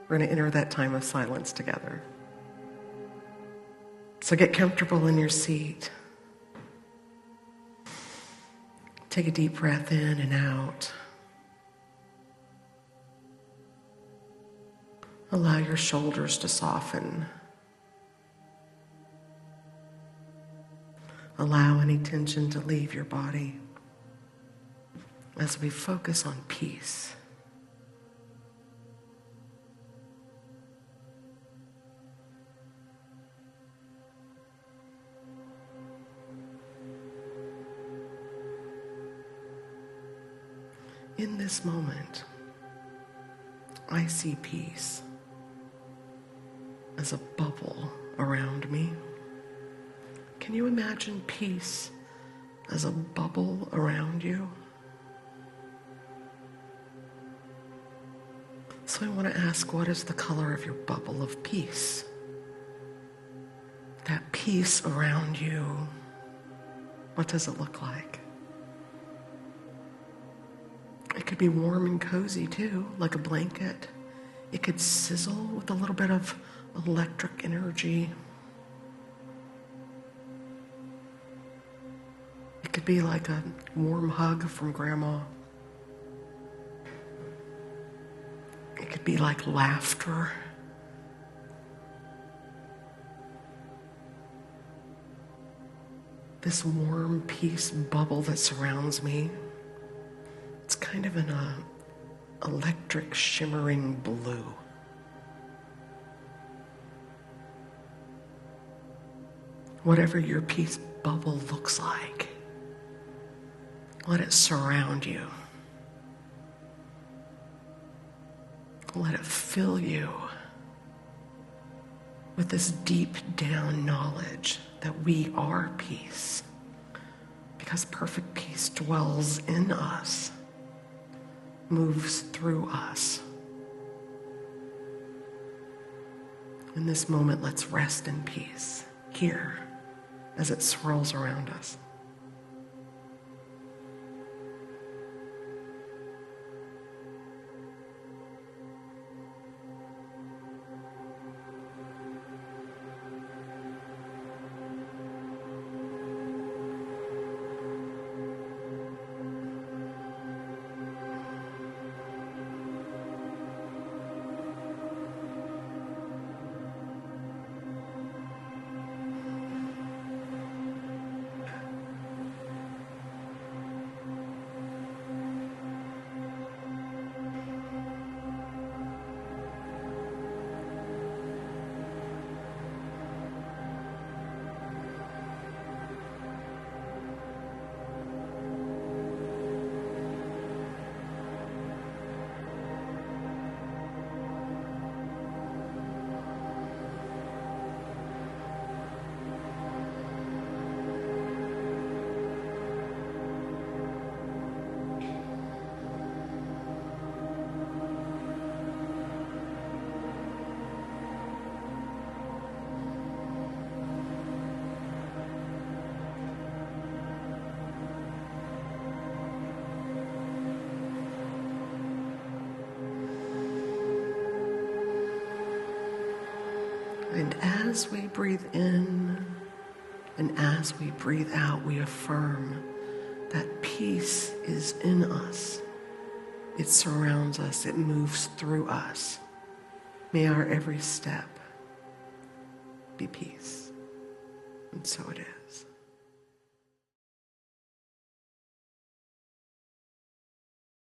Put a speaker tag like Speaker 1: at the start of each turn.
Speaker 1: We're going to enter that time of silence together. So get comfortable in your seat. Take a deep breath in and out. Allow your shoulders to soften. Allow any tension to leave your body as we focus on peace. In this moment, I see peace as a bubble around me. Can you imagine peace as a bubble around you? So I want to ask, what is the color of your bubble of peace? That peace around you, what does it look like? It could be warm and cozy too, like a blanket. It could sizzle with a little bit of electric energy. It could be like a warm hug from Grandma. It could be like laughter. This warm peace bubble that surrounds me, it's kind of an electric shimmering blue. Whatever your peace bubble looks like, let it surround you. Let it fill you with this deep down knowledge that we are peace, because perfect peace dwells in us, moves through us. In this moment, let's rest in peace here as it swirls around us. And as we breathe in and as we breathe out, we affirm that peace is in us. It surrounds us. It moves through us. May our every step be peace. And so it is.